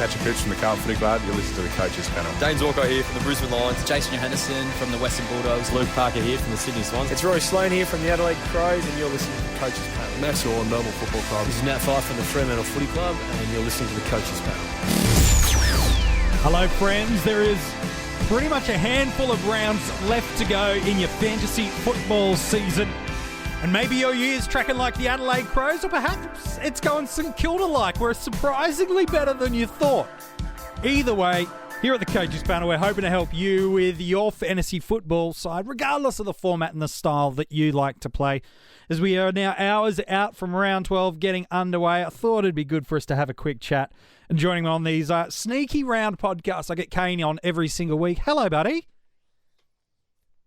Patrick Cooch from the Carlton Footy Club. You're listening to the Coaches Panel. James Walker here from the Brisbane Lions. Jason Johannesson from the Western Bulldogs. Luke Parker here from the Sydney Swans. It's Roy Sloane here from the Adelaide Crows, and you're listening to the Coaches Panel. Max Orr, Melbourne Football Club. This is Nat Fyfe from the Fremantle Footy Club, and you're listening to the Coaches Panel. Hello, friends. There is pretty much a handful of rounds left to go in your fantasy football season. And maybe your year's tracking like the Adelaide Crows, or perhaps it's going St Kilda-like, where it's surprisingly better than you thought. Either way, here at the Coaches Panel, we're hoping to help you with your fantasy football side, regardless of the format and the style that you like to play. As we are now hours out from round 12 getting underway, I thought it'd be good for us to have a quick chat. And joining me on these sneaky round podcasts, I get Kane on every single week. Hello, buddy.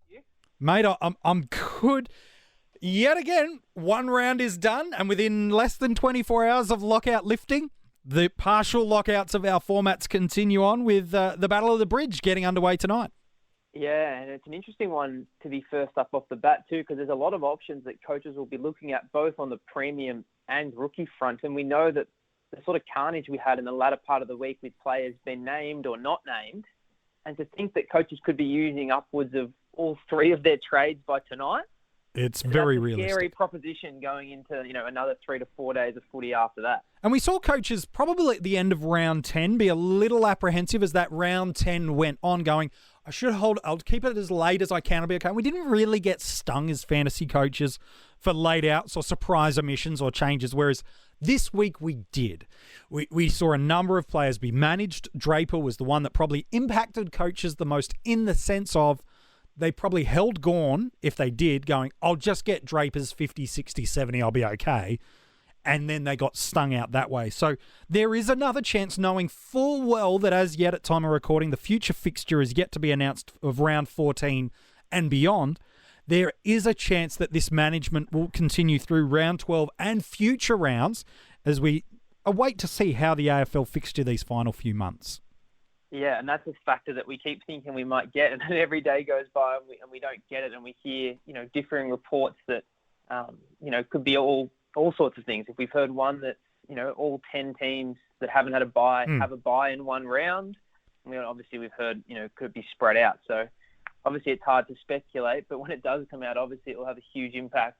Yeah. Mate, I'm good. Yet again, one round is done, and within less than 24 hours of lockout lifting, the partial lockouts of our formats continue on with the Battle of the Bridge getting underway tonight. Yeah, and it's an interesting one to be first up off the bat too, because there's a lot of options that coaches will be looking at both on the premium and rookie front, and we know that the sort of carnage we had in the latter part of the week with players being named or not named, and to think that coaches could be using upwards of all three of their trades by tonight. It's very realistic. Scary proposition going into another 3 to 4 days of footy after that. And we saw coaches probably at the end of round 10 be a little apprehensive as that round 10 went on, going, I'll keep it as late as I can. I'll be okay. We didn't really get stung as fantasy coaches for late outs or surprise omissions or changes, whereas this week we did. We saw a number of players be managed. Draper was the one that probably impacted coaches the most, in the sense of they probably held Gawn, if they did, going, I'll just get Draper's 50, 60, 70, I'll be okay. And then they got stung out that way. So there is another chance, knowing full well that as yet at time of recording, the future fixture is yet to be announced of round 14 and beyond. There is a chance that this management will continue through round 12 and future rounds as we await to see how the AFL fixture these final few months. Yeah, and that's a factor that we keep thinking we might get, and then every day goes by and we don't get it, and we hear differing reports that could be all sorts of things. If we've heard one that all 10 teams that haven't had a bye have a bye in one round, obviously we've heard could be spread out. So obviously it's hard to speculate, but when it does come out, obviously it will have a huge impact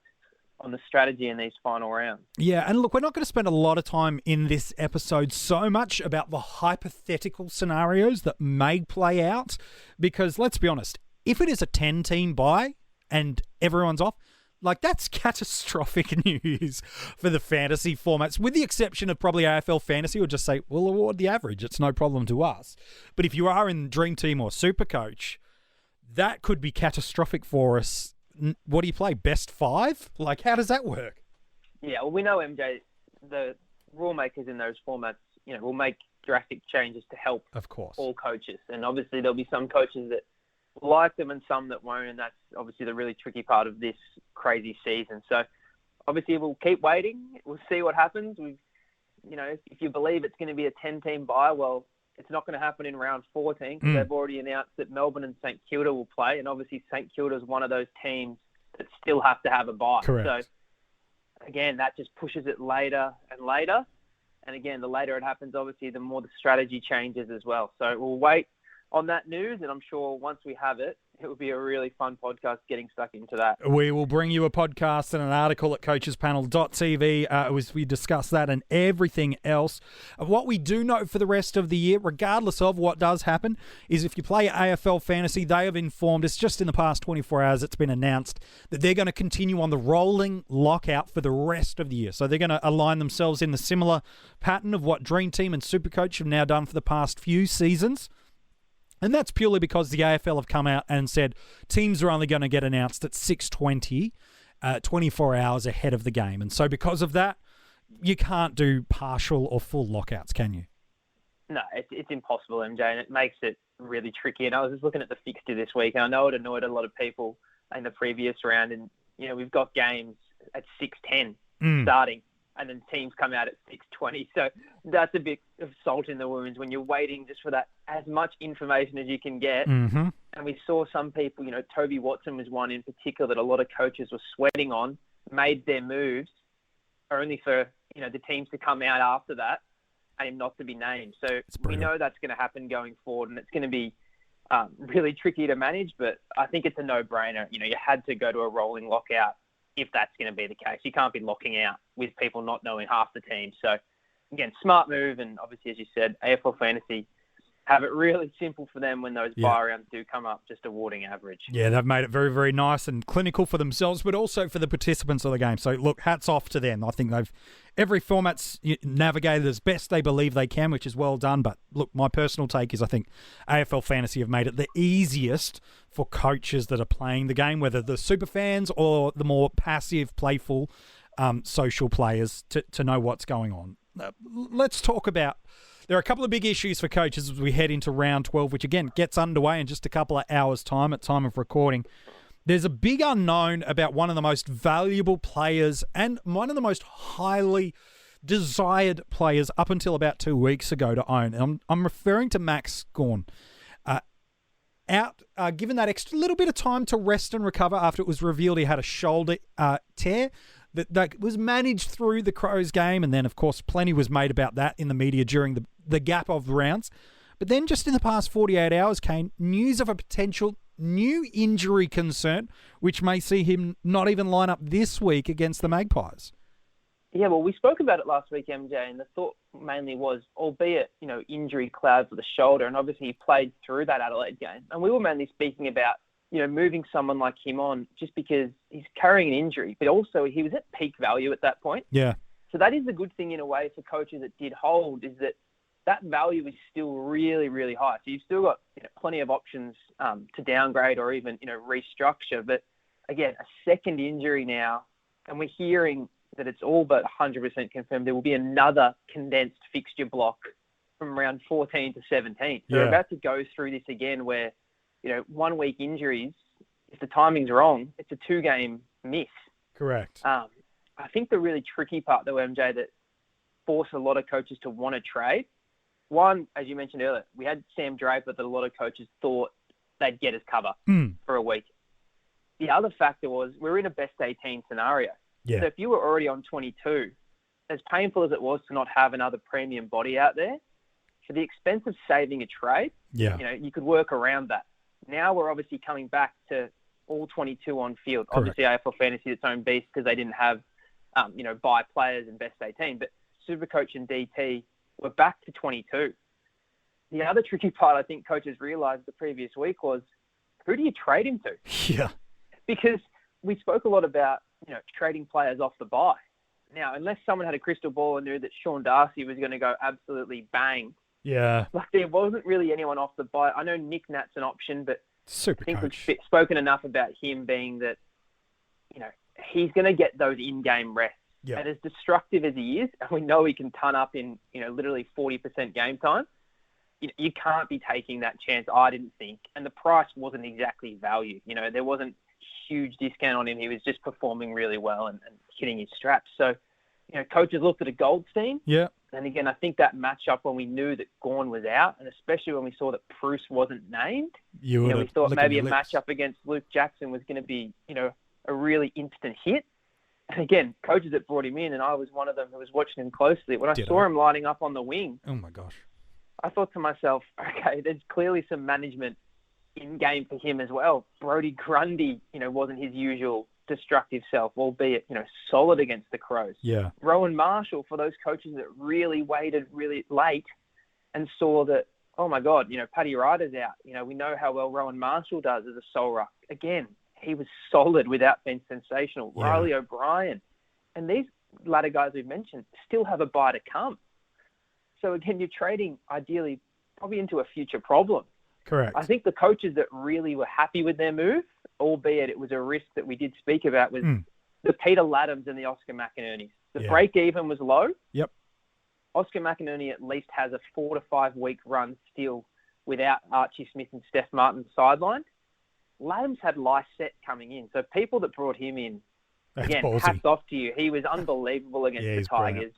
on the strategy in these final rounds. Yeah, and look, we're not going to spend a lot of time in this episode so much about the hypothetical scenarios that may play out, because let's be honest, if it is a 10-team bye and everyone's off, that's catastrophic news for the fantasy formats, with the exception of probably AFL Fantasy, will just say, we'll award the average. It's no problem to us. But if you are in DreamTeam or SuperCoach, that could be catastrophic for us. What do you play? Best 5? How does that work? Yeah, well, we know, MJ, the rule makers in those formats, will make drastic changes to help, of course, all coaches. And obviously there'll be some coaches that like them and some that won't, and that's obviously the really tricky part of this crazy season. So obviously we'll keep waiting. We'll see what happens. If you believe it's going to be a 10-team bye, well, it's not going to happen in round 14 because they've already announced that Melbourne and St Kilda will play, and obviously St Kilda is one of those teams that still have to have a bye. Correct. So again, that just pushes it later and later. And again, the later it happens, obviously, the more the strategy changes as well. So we'll wait on that news, and I'm sure once we have it, it will be a really fun podcast getting stuck into that. We will bring you a podcast and an article at coachespanel.tv as we discuss that and everything else. What we do know for the rest of the year, regardless of what does happen, is if you play AFL Fantasy, they have informed us just in the past 24 hours, it's been announced that they're going to continue on the rolling lockout for the rest of the year. So they're going to align themselves in the similar pattern of what DreamTeam and SuperCoach have now done for the past few seasons. And that's purely because the AFL have come out and said teams are only going to get announced at 6:20, 24 hours ahead of the game. And so because of that, you can't do partial or full lockouts, can you? No, it's impossible, MJ, and it makes it really tricky. And I was just looking at the fixture this week, and I know it annoyed a lot of people in the previous round. And, we've got games at 6:10 starting, and then teams come out at 6:20. So that's a bit of salt in the wounds when you're waiting just for that as much information as you can get. Mm-hmm. And we saw some people, Toby Watson was one in particular that a lot of coaches were sweating on, made their moves only for, the teams to come out after that and him not to be named. So we know that's going to happen going forward, and it's going to be really tricky to manage, but I think it's a no-brainer. You had to go to a rolling lockout if that's going to be the case. You can't be locking out with people not knowing half the team. So, again, smart move, and obviously, as you said, AFL Fantasy have it really simple for them when those bye rounds do come up, just awarding average. Yeah, they've made it very, very nice and clinical for themselves, but also for the participants of the game. So, look, hats off to them. I think every format's navigated as best they believe they can, which is well done. But, look, my personal take is I think AFL Fantasy have made it the easiest for coaches that are playing the game, whether the super fans or the more passive, playful, social players, to know what's going on. Let's talk about... There are a couple of big issues for coaches as we head into round 12, which, again, gets underway in just a couple of hours' time at time of recording. There's a big unknown about one of the most valuable players and one of the most highly desired players up until about 2 weeks ago to own. And I'm referring to Max Gawn. Given that extra little bit of time to rest and recover after it was revealed he had a shoulder tear, that was managed through the Crows game, and then, of course, plenty was made about that in the media during the gap of rounds. But then just in the past 48 hours, Kane, news of a potential new injury concern, which may see him not even line up this week against the Magpies. Yeah, well, we spoke about it last week, MJ, and the thought mainly was, albeit, injury cloud for the shoulder, and obviously he played through that Adelaide game. And we were mainly speaking about, moving someone like him on just because he's carrying an injury, but also he was at peak value at that point. Yeah. So that is the good thing in a way for coaches that did hold, is that value is still really, really high. So you've still got plenty of options to downgrade or even, restructure. But again, a second injury now, and we're hearing that it's all but 100% confirmed there will be another condensed fixture block from round 14 to 17. So we're about to go through this again where, 1 week injuries, if the timing's wrong, it's a 2-game miss. Correct. I think the really tricky part, though, MJ, that forced a lot of coaches to want to trade, one, as you mentioned earlier, we had Sam Draper that a lot of coaches thought they'd get as cover for a week. The other factor was we're in a best 18 scenario. Yeah. So if you were already on 22, as painful as it was to not have another premium body out there, for the expense of saving a trade, you could work around that. Now we're obviously coming back to all 22 on field. Correct. Obviously, AFL Fantasy its own beast because they didn't have, buy players in best 18. But SuperCoach and DT were back to 22. The other tricky part I think coaches realised the previous week was, who do you trade him to? Yeah. Because we spoke a lot about, trading players off the bye. Now, unless someone had a crystal ball and knew that Sean Darcy was going to go absolutely bang, there wasn't really anyone off the bye. I know Nick Nat's an option, but I think we've spoken enough about him being that, he's going to get those in-game rests. Yeah. And as destructive as he is, and we know he can ton up in, literally 40% game time, you can't be taking that chance, I didn't think. And the price wasn't exactly value. There wasn't huge discount on him. He was just performing really well and hitting his straps. So, coaches looked at a Goldstein. Yeah. And again, I think that matchup when we knew that Gawn was out, and especially when we saw that Bruce wasn't named, we thought maybe a matchup against Luke Jackson was going to be, a really instant hit. And again, coaches that brought him in, and I was one of them who was watching him closely. When I saw him lining up on the wing, oh my gosh, I thought to myself, okay, there's clearly some management in game for him as well. Brodie Grundy, wasn't his usual destructive self, albeit, solid against the Crows. Yeah. Rowan Marshall, for those coaches that really waited really late and saw that, oh my God, Paddy Ryder's out. We know how well Rowan Marshall does as a sole ruck. Again, he was solid without being sensational. Yeah. Riley O'Brien. And these latter guys we've mentioned still have a bye to come. So again, you're trading ideally probably into a future problem. Correct. I think the coaches that really were happy with their move, albeit it was a risk that we did speak about, was the Peter Laddams and the Oscar McInerney. The break even was low. Yep. Oscar McInerney at least has a 4 to 5 week run still without Archie Smith and Steph Martin sidelined. Laddams had Lysette coming in. So people that brought him in, again, hats off to you. He was unbelievable against the Tigers. Brilliant.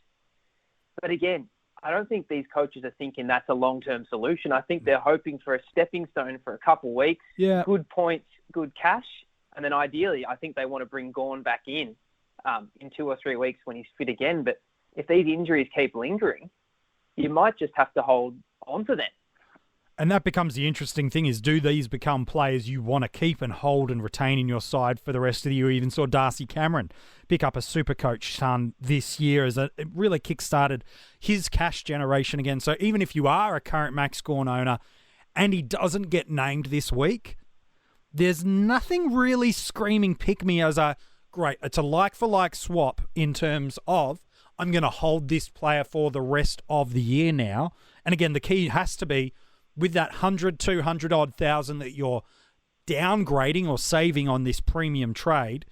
But again, I don't think these coaches are thinking that's a long-term solution. I think they're hoping for a stepping stone for a couple of weeks, good points, good cash, and then ideally I think they want to bring Gawn back in 2 or 3 weeks when he's fit again. But if these injuries keep lingering, you might just have to hold on to them. And that becomes the interesting thing is, do these become players you want to keep and hold and retain in your side for the rest of the year? You even saw Darcy Cameron pick up a SuperCoach ton this year as it really kick-started his cash generation again. So even if you are a current Max Gawn owner and he doesn't get named this week, there's nothing really screaming pick me as a, great, it's a like-for-like swap in terms of I'm going to hold this player for the rest of the year now. And again, the key has to be, with that 100, 200 odd thousand that you're downgrading or saving on this premium trade,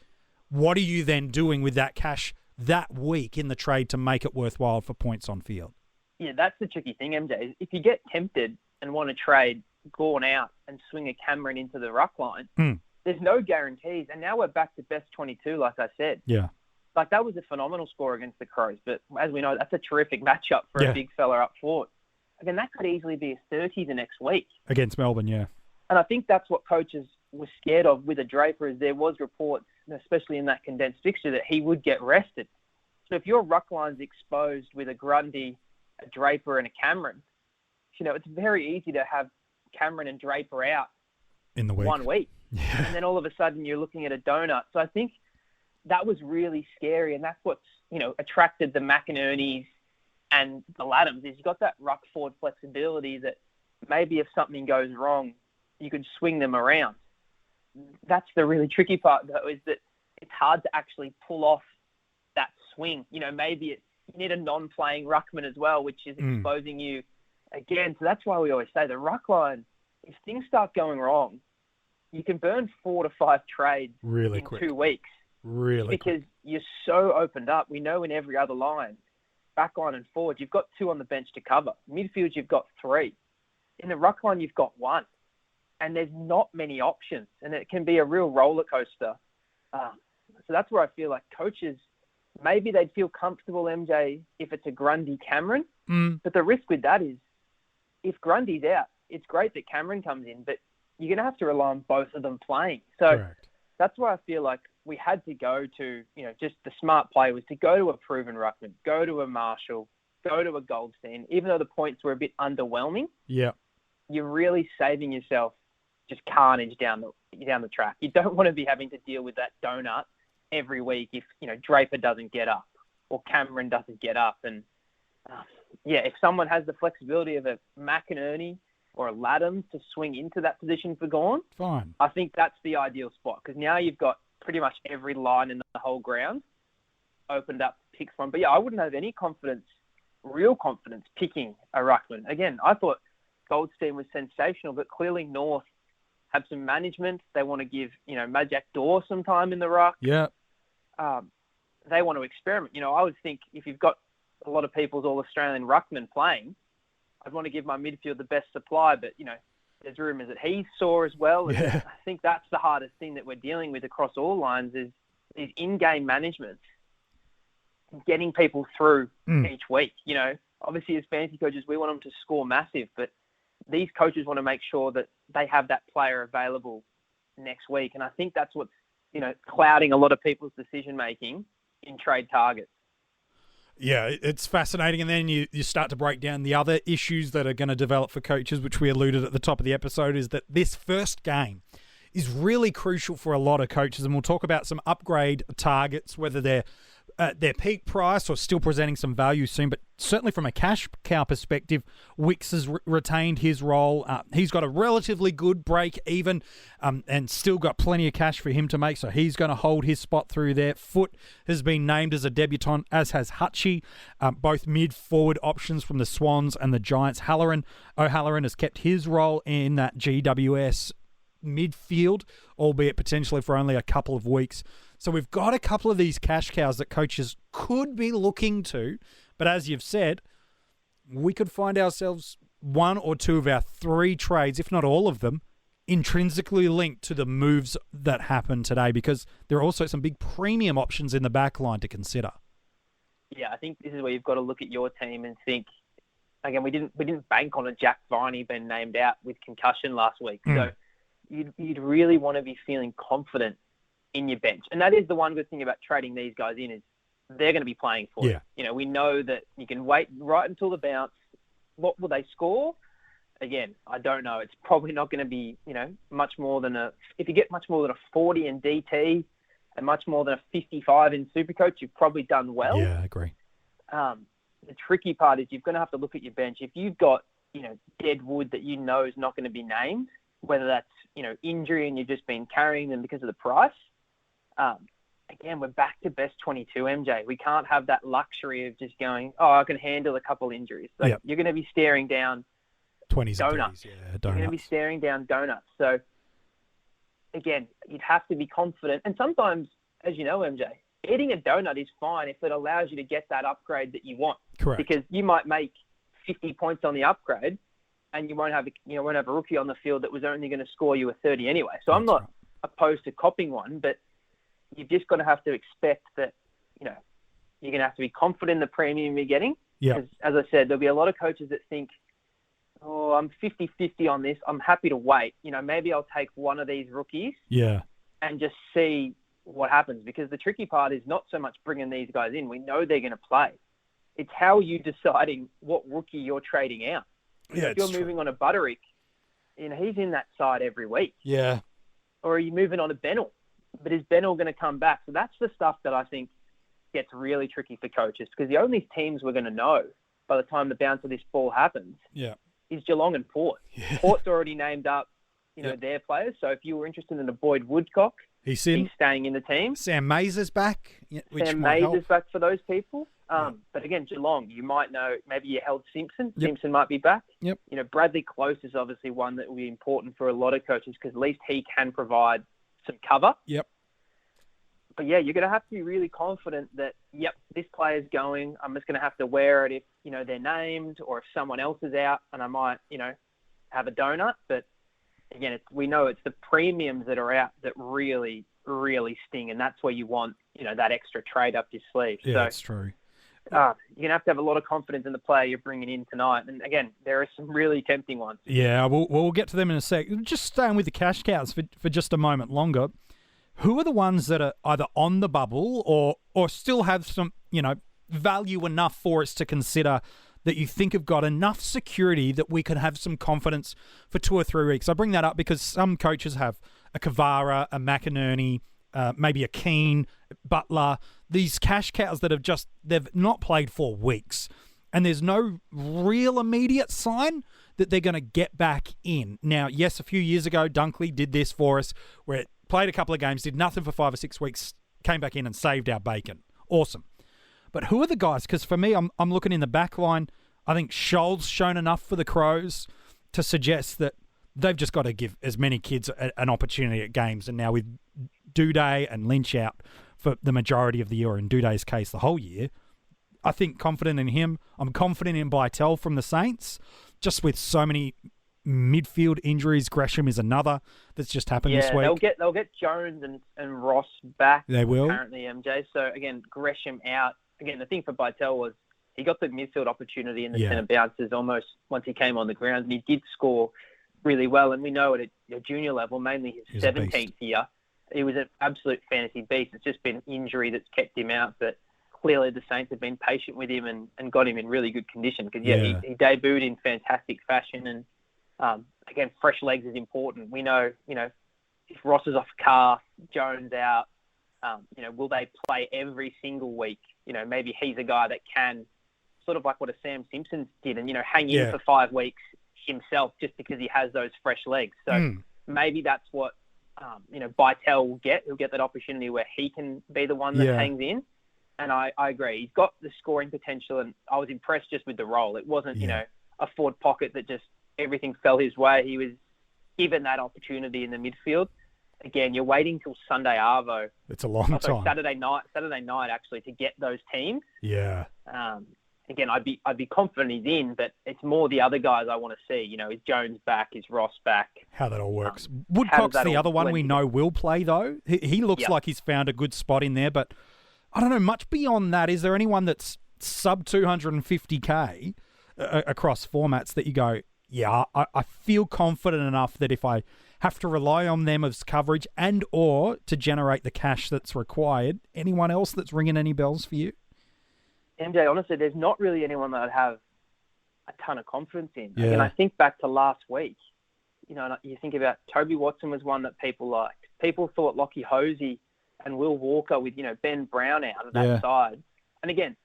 what are you then doing with that cash that week in the trade to make it worthwhile for points on field? Yeah, that's the tricky thing, MJ. If you get tempted and want to trade Gawn out and swing a Cameron into the ruck line, there's no guarantees. And now we're back to best 22, like I said. Yeah. Like, that was a phenomenal score against the Crows. But as we know, that's a terrific matchup for a big fella up forward. Again, that could easily be a 30 the next week. Against Melbourne, yeah. And I think that's what coaches were scared of with a Draper, is there was reports, especially in that condensed fixture, that he would get rested. So if your ruck line's exposed with a Grundy, a Draper, and a Cameron, it's very easy to have Cameron and Draper out in the week. 1 week. Yeah. And then all of a sudden you're looking at a donut. So I think that was really scary, and that's what's, attracted the McInerney's and the Laddams, is you've got that ruck forward flexibility that maybe if something goes wrong, you could swing them around. That's the really tricky part, though, is that it's hard to actually pull off that swing. Maybe you need a non-playing ruckman as well, which is exposing you again. So that's why we always say the ruck line, if things start going wrong, you can burn 4 to 5 trades really in quick. 2 weeks. Really because quick. You're so opened up. We know in every other line, back line and forward, you've got 2 on the bench to cover. Midfield, you've got 3. In the ruck line, you've got 1. And there's not many options. And it can be a real roller coaster. So that's where I feel like coaches, maybe they'd feel comfortable, MJ, if it's a Grundy Cameron. But the risk with that is, if Grundy's out, it's great that Cameron comes in, but you're going to have to rely on both of them playing. So Correct. That's why I feel like we had to go to, just the smart play was to go to a proven ruckman, go to a Marshall, go to a Goldstein. Even though the points were a bit underwhelming, you're really saving yourself just carnage down the track. You don't want to be having to deal with that donut every week if, Draper doesn't get up or Cameron doesn't get up. And, if someone has the flexibility of a McInerney or a Laddams to swing into that position for Gawn, fine. I think that's the ideal spot, because now you've got pretty much every line in the whole ground opened up to pick from. But I wouldn't have any real confidence picking a ruckman. Again, I thought Goldstein was sensational, but clearly North have some management. They want to give, Majak Daw some time in the ruck. Yeah. They want to experiment. I would think if you've got a lot of people's All-Australian ruckman playing, I'd want to give my midfield the best supply, but, there's rumours that he's sore as well. And I think that's the hardest thing that we're dealing with across all lines is in-game management, getting people through each week. Obviously as fantasy coaches, we want them to score massive, but these coaches want to make sure that they have that player available next week. And I think that's what's, clouding a lot of people's decision-making in trade targets. Yeah, it's fascinating. And then you start to break down the other issues that are going to develop for coaches, which we alluded at the top of the episode, is that this first game is really crucial for a lot of coaches. And we'll talk about some upgrade targets, whether they're at their peak price or still presenting some value soon. But certainly from a cash cow perspective, Wicks has retained his role. He's got a relatively good break even and still got plenty of cash for him to make. So he's going to hold his spot through there. Foot has been named as a debutant, as has Hutchie, both mid-forward options from the Swans and the Giants. O'Halloran has kept his role in that GWS midfield, albeit potentially for only a couple of weeks. So we've got a couple of these cash cows that coaches could be looking to, but as you've said, we could find ourselves 1 or 2 of our 3 trades, if not all of them, intrinsically linked to the moves that happened today, because there are also some big premium options in the back line to consider. Yeah, I think this is where you've got to look at your team and think, again, we didn't bank on a Jack Viney being named out with concussion last week. So you'd really want to be feeling confident in your bench. And that is the one good thing about trading these guys in, is they're going to be playing for you. We know that you can wait right until the bounce, what will they score? Again, I don't know. It's probably not going to be, much more than if you get much more than a 40 in DT and much more than a 55 in SuperCoach, you've probably done well. Yeah, I agree. The tricky part is you're going to have to look at your bench. If you've got, dead wood that is not going to be named, whether that's, injury and you've just been carrying them because of the price, again, we're back to best 22, MJ. We can't have that luxury of just going, I can handle a couple injuries. You're going to be staring down 20s donuts. And 30s, You're going to be staring down donuts. So, again, you'd have to be confident. And sometimes, as you know, MJ, eating a donut is fine if it allows you to get that upgrade that you want. Correct. Because you might make 50 points on the upgrade and you won't have a rookie on the field that was only going to score you a 30 anyway. So I'm not opposed to copying one, but you've just got to have to expect that, you're going to have to be confident in the premium you're getting. Yeah. Because, as I said, there'll be a lot of coaches that think, I'm 50-50 on this. I'm happy to wait. Maybe I'll take one of these rookies and just see what happens. Because the tricky part is not so much bringing these guys in. We know they're going to play. It's how are you deciding what rookie you're trading out. Yeah, if you're moving on a Butterick, he's in that side every week. Yeah. Or are you moving on a Bennell? But is Bennell going to come back? So that's the stuff that I think gets really tricky for coaches, because the only teams we're going to know by the time the bounce of this ball happens is Geelong and Port. Yeah. Port's already named up, their players. So if you were interested in a Boyd Woodcock, he's staying in the team. Sam Mazer's back. Sam Mazer's back for those people. But again, Geelong, you might know, maybe you held Simpson. Yep. Simpson might be back. Yep. Bradley Close is obviously one that will be important for a lot of coaches, because at least he can provide some cover. Yep. But yeah, you're going to have to be really confident that, this player's going. I'm just going to have to wear it if, they're named, or if someone else is out and I might, have a donut. But again, we know it's the premiums that are out that really, really sting. And that's where you want, that extra trade up your sleeve. Yeah, so, that's true. You're going to have a lot of confidence in the player you're bringing in tonight. And again, there are some really tempting ones. Yeah, we'll get to them in a sec. Just staying with the cash cows for just a moment longer. Who are the ones that are either on the bubble or still have some, value enough for us to consider that you think have got enough security that we can have some confidence for 2 or 3 weeks? I bring that up because some coaches have a Kavara, a McInerney, maybe a Keane, Butler, these cash cows that they've not played for weeks. And there's no real immediate sign that they're going to get back in. Now, yes, a few years ago, Dunkley did this for us, where it played a couple of games, did nothing for 5 or 6 weeks, came back in and saved our bacon. Awesome. But who are the guys? Because for me, I'm looking in the back line. I think Scholl's shown enough for the Crows to suggest that they've just got to give as many kids an opportunity at games. And now with Duday and Lynch out for the majority of the year, or in Duday's case, the whole year, I think confident in him. I'm confident in Bytel from the Saints, just with so many midfield injuries. Gresham is another that's just happened this week. They'll get Jones and Ross back. They will. Apparently, MJ. So again, Gresham out. Again, the thing for Bytel was he got the midfield opportunity in the centre bounces almost once he came on the ground, and he did score really well. And we know at a junior level, mainly his 17th year, he was an absolute fantasy beast. It's just been injury that's kept him out, but clearly the Saints have been patient with him and got him in really good condition, because he debuted in fantastic fashion. And again, fresh legs is important. We know, if Ross is off calf, Jones out, will they play every single week? Maybe he's a guy that can, sort of like what a Sam Simpson did, and, hang in for 5 weeks himself just because he has those fresh legs. So maybe that's what, Bytel will get. He'll get that opportunity where he can be the one that hangs in. And I agree. He's got the scoring potential, and I was impressed just with the role. It wasn't, a forward pocket that just everything fell his way. He was given that opportunity in the midfield. Again, you're waiting till Sunday Arvo. It's a long time. Saturday night actually, to get those teams. Yeah. Again, I'd be confident he's in, but it's more the other guys I want to see. Is Jones back? Is Ross back? How that all works. Woodcock's the other one we know will play, though. He looks like he's found a good spot in there, but I don't know, much beyond that. Is there anyone that's sub 250K across formats that you go, I feel confident enough that if I have to rely on them as coverage and or to generate the cash that's required, anyone else that's ringing any bells for you? MJ, honestly, there's not really anyone that I'd have a ton of confidence in. Yeah. And I think back to last week, and you think about Toby Watson was one that people liked. People thought Lockie Hosey and Will Walker with, Ben Brown out of that side. And again,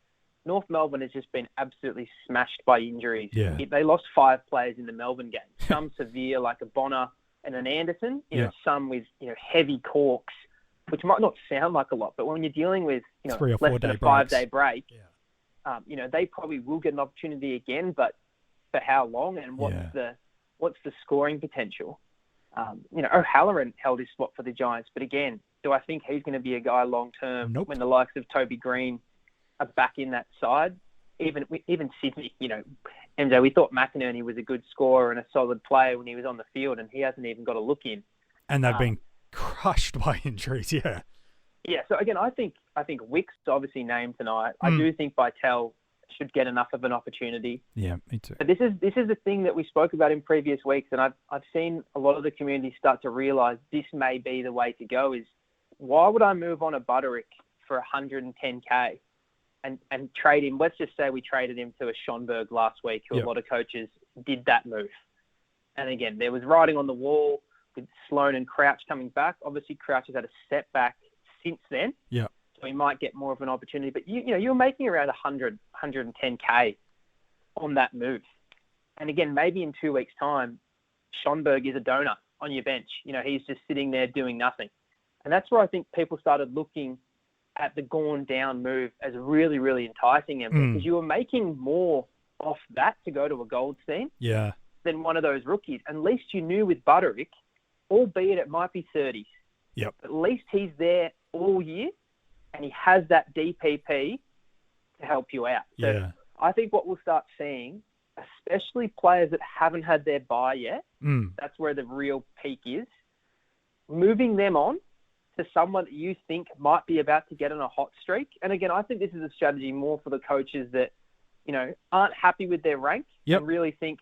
North Melbourne has just been absolutely smashed by injuries. Yeah. They lost 5 players in the Melbourne game. Some severe, like a Bonner and an Anderson. Some with, heavy corks, which might not sound like a lot, but when you're dealing with, 3 or 4 less than a 5-day break, they probably will get an opportunity again, but for how long and what's the scoring potential? O'Halloran held his spot for the Giants, but again, do I think he's going to be a guy long-term when the likes of Toby Green are back in that side? Even Sydney, MJ, we thought McInerney was a good scorer and a solid player when he was on the field, and he hasn't even got a look in. And they've been crushed by injuries, Yeah, so again, I think Wick's obviously named tonight. I do think Vitale should get enough of an opportunity. Yeah, me too. But this is the thing that we spoke about in previous weeks, and I've seen a lot of the community start to realise this may be the way to go. Is why would I move on a Butterick for 110K and trade him? Let's just say we traded him to a Schonberg last week, who a lot of coaches did that move. And again, there was writing on the wall with Sloan and Crouch coming back. Obviously, Crouch has had a setback since then. Yeah. So he might get more of an opportunity. But you're making around 110K on that move. And again, maybe in 2 weeks' time, Schonberg is a donut on your bench. He's just sitting there doing nothing. And that's where I think people started looking at the Gorn down move as really, really enticing him, because you were making more off that to go to a Goldstein than one of those rookies. At least you knew with Butterick, albeit it might be 30s, at least he's there all year and he has that DPP to help you out. So I think what we'll start seeing, especially players that haven't had their bye yet, that's where the real peak is, moving them on to someone that you think might be about to get on a hot streak. And again, I think this is a strategy more for the coaches that, aren't happy with their rank and really think,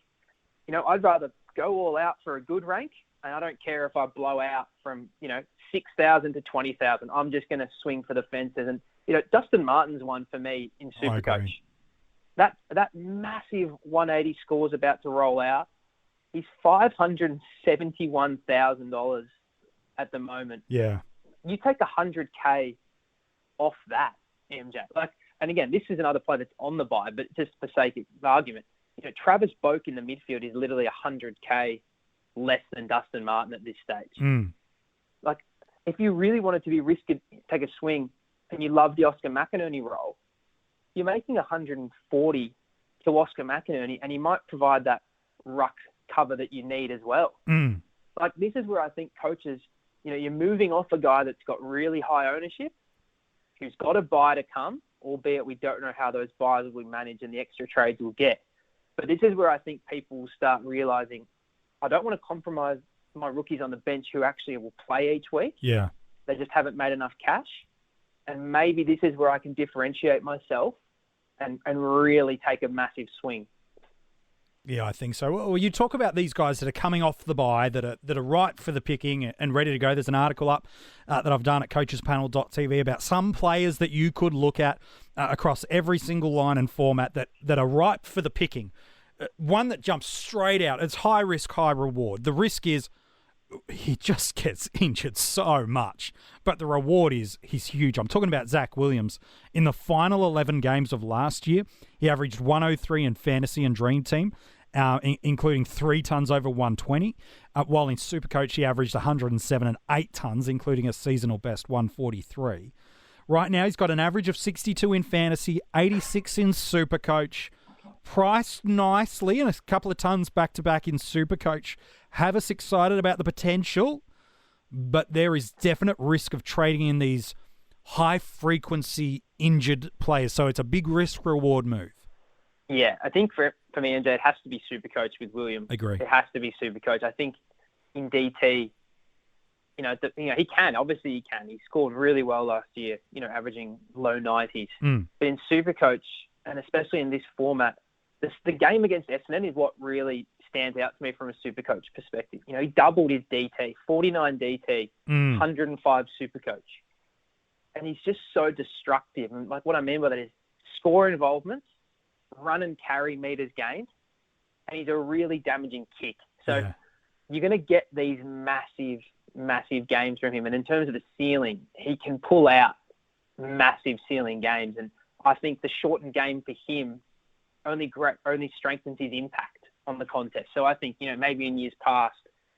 I'd rather go all out for a good rank, and I don't care if I blow out from, 6,000 to 20,000. I'm just going to swing for the fences. And, Dustin Martin's one for me in SuperCoach. That massive 180 score's about to roll out. He's $571,000 at the moment. Yeah. You take 100K off that, MJ. And again, this is another player that's on the buy, but just for sake of argument, Travis Boak in the midfield is literally 100K less than Dustin Martin at this stage. If you really wanted to be risky, take a swing, and you love the Oscar McInerney role, you're making 140 to Oscar McInerney, and he might provide that ruck cover that you need as well. This is where I think coaches, you're moving off a guy that's got really high ownership, who's got a buy to come, albeit we don't know how those buys will be managed and the extra trades we'll get. But this is where I think people will start realising, I don't want to compromise my rookies on the bench who actually will play each week. Yeah. They just haven't made enough cash. And maybe this is where I can differentiate myself and really take a massive swing. Yeah, I think so. Well, you talk about these guys that are coming off the bye, that are ripe for the picking and ready to go. There's an article up that I've done at coachespanel.tv about some players that you could look at across every single line and format that are ripe for the picking. One that jumps straight out. It's high risk, high reward. The risk is he just gets injured so much, but the reward is he's huge. I'm talking about Zach Williams. In the final 11 games of last year, he averaged 103 in fantasy and dream team, including 3 tons over 120, while in SuperCoach he averaged 107 and 8 tons, including a seasonal best 143. Right now he's got an average of 62 in fantasy, 86 in SuperCoach, priced nicely and a couple of tons back-to-back in SuperCoach. Have us excited about the potential, but there is definite risk of trading in these high-frequency injured players. So it's a big risk-reward move. Yeah, I think for me, MJ, it has to be SuperCoach with William. Agree. It has to be SuperCoach. I think in DT, he can. Obviously, he can. He scored really well last year, averaging low 90s. But in SuperCoach, and especially in this format, the game against Essendon is what really stands out to me from a SuperCoach perspective. He doubled his DT, 49 DT, 105 SuperCoach. And he's just so destructive. And what I mean by that is score involvements, run and carry meters gained. and he's a really damaging kick. So you're going to get these massive games from him. And in terms of the ceiling, he can pull out massive ceiling games. And I think the shortened game for him only strengthens his impact on the contest. So I think, maybe in years past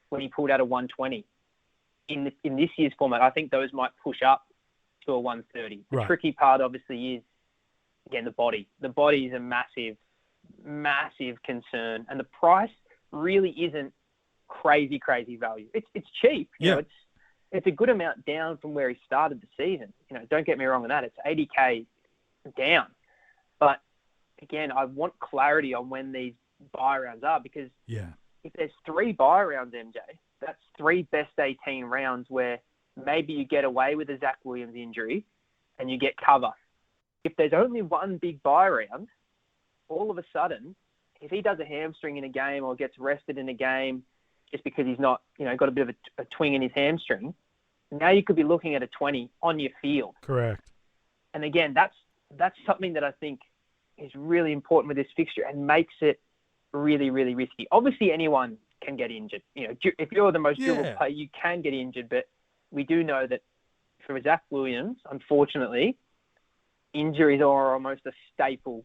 when he pulled out a 120, in this year's format, I think those might push up to a 130. The tricky part obviously is, again, the body. The body is a massive concern. And the price really isn't crazy value. It's cheap. It's a good amount down from where he started the season. Don't get me wrong on that. It's 80K down. But again, I want clarity on when these buy rounds are, because if there's 3 buy rounds, MJ, that's 3 best 18 rounds where maybe you get away with a Zach Williams injury and you get cover. If there's only 1 big buy round, all of a sudden, if he does a hamstring in a game or gets rested in a game just because he's not, got a bit of a twing in his hamstring, now you could be looking at a 20 on your field. Correct. And again, that's something that I think is really important with this fixture and makes it really risky. Obviously, anyone can get injured. If you're the most durable player, you can get injured. But we do know that for Zach Williams, unfortunately, injuries are almost a staple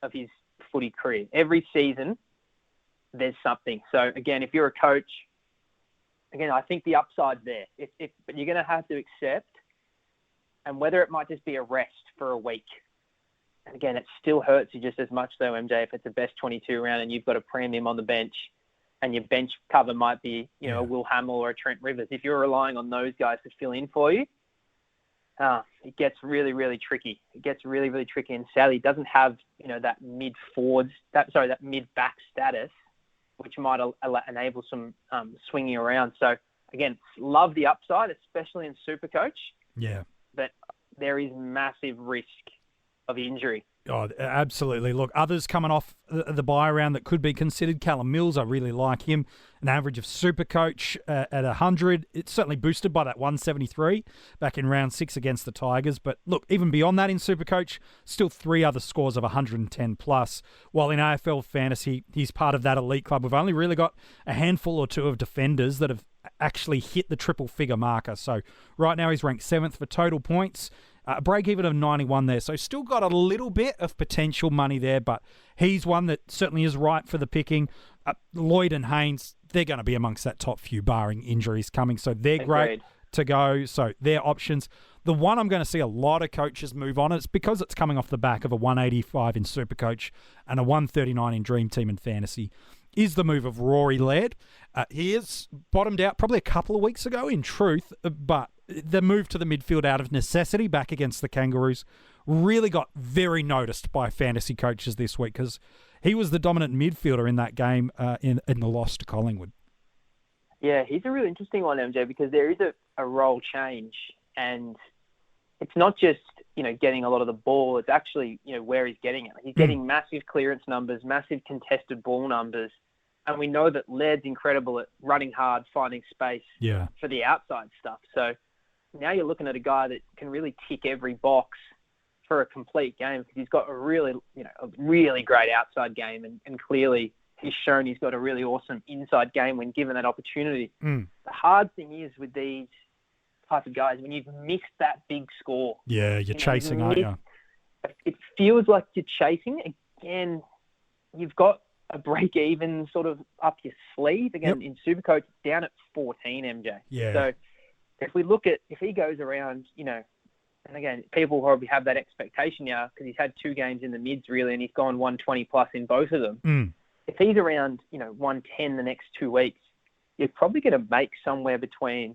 of his footy career. Every season, there's something. So again, if you're a coach, I think the upside's there. But you're going to have to accept, and whether it might just be a rest for a week. And again, it still hurts you just as much though, MJ, if it's a best 22 round and you've got a premium on the bench and your bench cover might be, a Will Hamill or a Trent Rivers. If you're relying on those guys to fill in for you, it gets really tricky. It gets really tricky. And sadly, it doesn't have, that that mid-back status, which might enable some swinging around. So again, love the upside, especially in SuperCoach. Yeah. But there is massive risk of injury. Oh, absolutely. Look, others coming off the buy round that could be considered. Callum Mills, I really like him. An average of SuperCoach at 100. It's certainly boosted by that 173 back in round 6 against the Tigers. But look, even beyond that in SuperCoach, still 3 other scores of 110 plus. While in AFL Fantasy, he's part of that elite club. We've only really got a handful or 2 of defenders that have actually hit the triple figure marker. So right now he's ranked 7th for total points. A break-even of 91 there, so still got a little bit of potential money there, but he's one that certainly is ripe for the picking. Lloyd and Haynes, they're going to be amongst that top few, barring injuries coming, so they're great to go. So they're options. The one I'm going to see a lot of coaches move on, it's because it's coming off the back of a 185 in SuperCoach and a 139 in DreamTeam and Fantasy, is the move of Rory Laird. He is bottomed out probably a couple of weeks ago, in truth, but the move to the midfield out of necessity back against the Kangaroos really got very noticed by fantasy coaches this week because he was the dominant midfielder in that game in the loss to Collingwood. Yeah, he's a really interesting one, MJ, because there is a role change, and it's not just, getting a lot of the ball, it's actually, where he's getting it. He's getting massive clearance numbers, massive contested ball numbers, and we know that Laird's incredible at running hard, finding space for the outside stuff. So now you're looking at a guy that can really tick every box for a complete game because he's got a really great outside game, and clearly he's shown he's got a really awesome inside game when given that opportunity. The hard thing is with these type of guys, when you've missed that big score. Yeah, you're chasing, aren't you? It feels like you're chasing. Again, you've got a break-even sort of up your sleeve. Again, in SuperCoach, down at 14, MJ. Yeah. So if he goes around, and again, people probably have that expectation now because he's had 2 games in the mids, really, and he's gone 120 plus in both of them. If he's around, 110 the next 2 weeks, you're probably going to make somewhere between,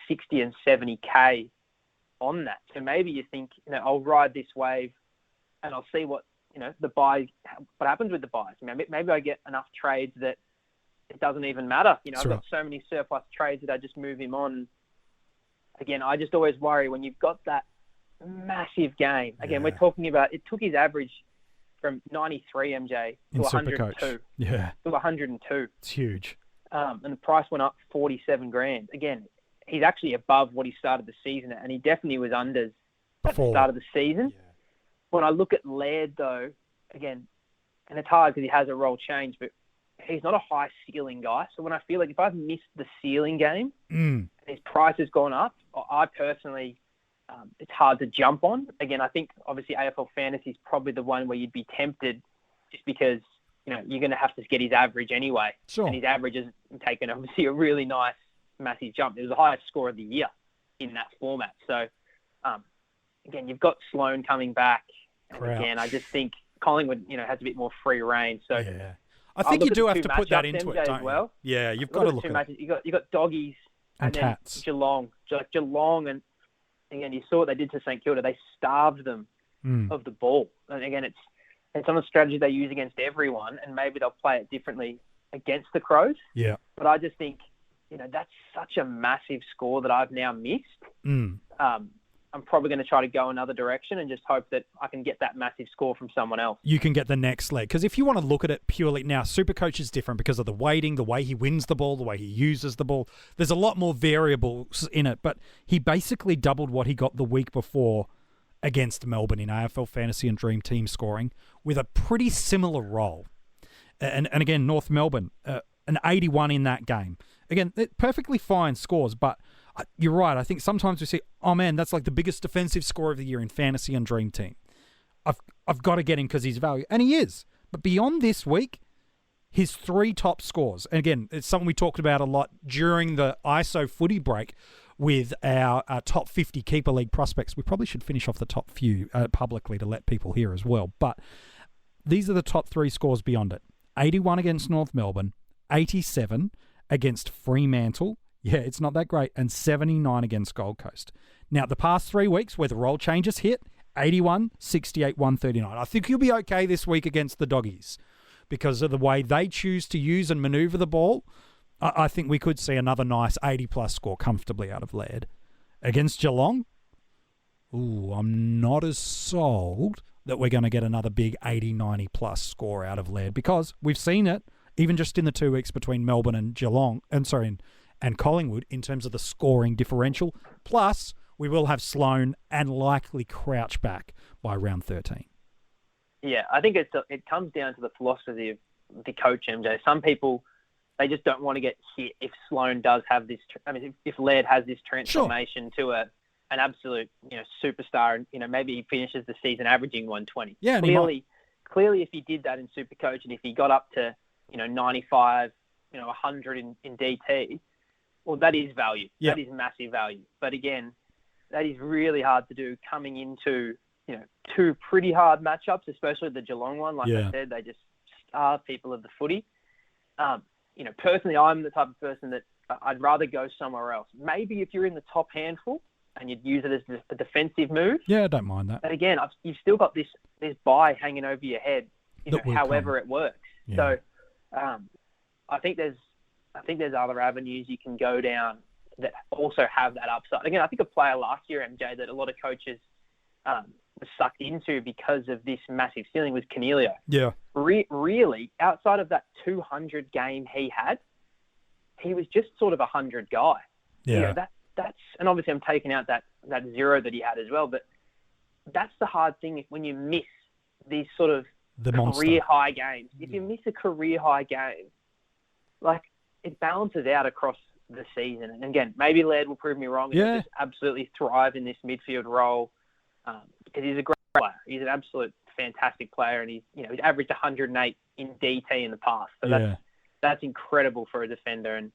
60 and 70K on that. So maybe you think, I'll ride this wave and I'll see what happens with the buys. Maybe I get enough trades that it doesn't even matter. I've got so many surplus trades that I just move him on. Again, I just always worry when you've got that massive game. Again, we're talking about, it took his average from 93, MJ, to 102. Yeah. To 102. It's huge. And the price went up 47 grand. Again, he's actually above what he started the season at, and he definitely was unders at the start of the season. Yeah. When I look at Laird, though, again, and it's hard because he has a role change, but he's not a high ceiling guy. So when I feel like if I've missed the ceiling game and his price has gone up, I personally, it's hard to jump on. Again, I think obviously AFL Fantasy is probably the one where you'd be tempted just because, you're going to have to get his average anyway. Sure. And his average has taken obviously a really nice, massive jump. It was the highest score of the year in that format. So, again, you've got Sloan coming back. And again, I just think Collingwood, has a bit more free reign. So yeah. I think you do have to put that into it, don't you? Yeah, you've got to look at it. You got Doggies and then Cats. Geelong. Geelong, and again, you saw what they did to St Kilda. They starved them of the ball. And again, it's on a strategy they use against everyone, and maybe they'll play it differently against the Crows. Yeah. But I just think, that's such a massive score that I've now missed. I'm probably going to try to go another direction and just hope that I can get that massive score from someone else. You can get the next leg. Because if you want to look at it purely... Now, SuperCoach is different because of the weighting, the way he wins the ball, the way he uses the ball. There's a lot more variables in it, but he basically doubled what he got the week before against Melbourne in AFL Fantasy and Dream Team scoring with a pretty similar role. And again, North Melbourne, an 81 in that game. Again, perfectly fine scores, but... You're right. I think sometimes we see, oh man, that's like the biggest defensive score of the year in fantasy and Dream Team. I've got to get him because he's value. And he is. But beyond this week, his 3 top scores, and again, it's something we talked about a lot during the ISO footy break with our top 50 Keeper League prospects. We probably should finish off the top few publicly to let people hear as well. But these are the top 3 scores beyond it. 81 against North Melbourne, 87 against Fremantle. Yeah, it's not that great. And 79 against Gold Coast. Now, the past 3 weeks where the role changes hit, 81, 68, 139. I think you'll be okay this week against the Doggies because of the way they choose to use and maneuver the ball. I think we could see another nice 80-plus score comfortably out of Laird. Against Geelong, I'm not as sold that we're going to get another big 80, 90-plus score out of Laird because we've seen it even just in the 2 weeks between Melbourne and Geelong, and Collingwood in terms of the scoring differential. Plus, we will have Sloan and likely Crouch back by round 13. Yeah, I think it comes down to the philosophy of the coach, MJ. Some people, they just don't want to get hit if Sloan does have this... if Laird has this transformation to an absolute superstar and, maybe he finishes the season averaging 120. Yeah, clearly if he did that in SuperCoach and if he got up to, 95, 100 in DT... Well, that is value. Yep. That is massive value. But again, that is really hard to do coming into, 2 pretty hard matchups, especially the Geelong one. Like I said, they just starve people of the footy. Personally, I'm the type of person that I'd rather go somewhere else. Maybe if you're in the top handful and you'd use it as a defensive move. Yeah, I don't mind that. But again, you've still got this buy hanging over your head, however it works. Yeah. So I think there's other avenues you can go down that also have that upside. Again, I think a player last year, MJ, that a lot of coaches were sucked into because of this massive ceiling was Cornelio. Yeah. Really, outside of that 200 game he had, he was just sort of a 100 guy. Yeah. That's and obviously I'm taking out that 0 that he had as well, but that's the hard thing when you miss these sort of career high games. If you miss a career high game, it balances out across the season. And again, maybe Laird will prove me wrong. He'll just absolutely thrive in this midfield role because he's a great player. He's an absolute fantastic player, and he's averaged 108 in DT in the past. So that's incredible for a defender, and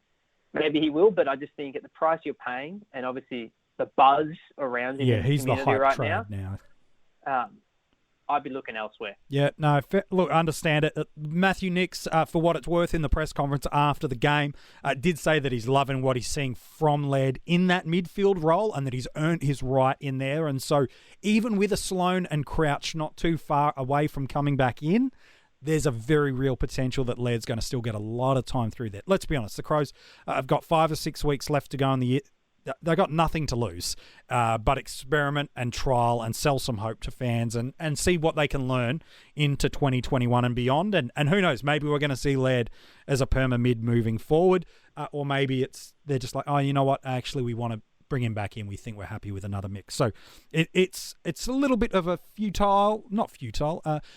maybe he will. But I just think at the price you're paying, and obviously the buzz around him, he's the hype right trade now. I'd be looking elsewhere. Yeah, no, look, understand it. Matthew Nicks, for what it's worth in the press conference after the game, did say that he's loving what he's seeing from Laird in that midfield role and that he's earned his right in there. And so even with a Sloan and Crouch not too far away from coming back in, there's a very real potential that Laird's going to still get a lot of time through there. Let's be honest, the Crows have got 5 or 6 weeks left to go in the year. They've got nothing to lose, but experiment and trial and sell some hope to fans and see what they can learn into 2021 and beyond. And who knows, maybe we're going to see Laird as a perma mid moving forward, or maybe they're just like, oh, you know what, actually we want to bring him back in, we think we're happy with another mix. So it's a little bit of a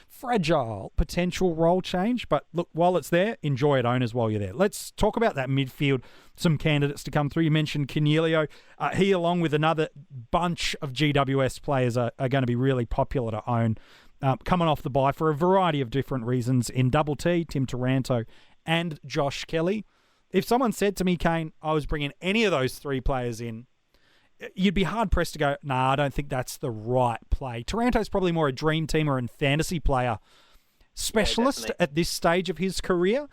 fragile potential role change. But look, while it's there, enjoy it, owners, while you're there. Let's talk about that midfield, some candidates to come through. You mentioned Cornelio. He, along with another bunch of GWS players, are going to be really popular to own. Coming off the bye for a variety of different reasons in Double T, Tim Taranto and Josh Kelly. If someone said to me, Kane, I was bringing any of those three players in, you'd be hard-pressed to go, nah, I don't think that's the right play. Taranto's probably more a dream team or a fantasy player specialist at this stage of his career.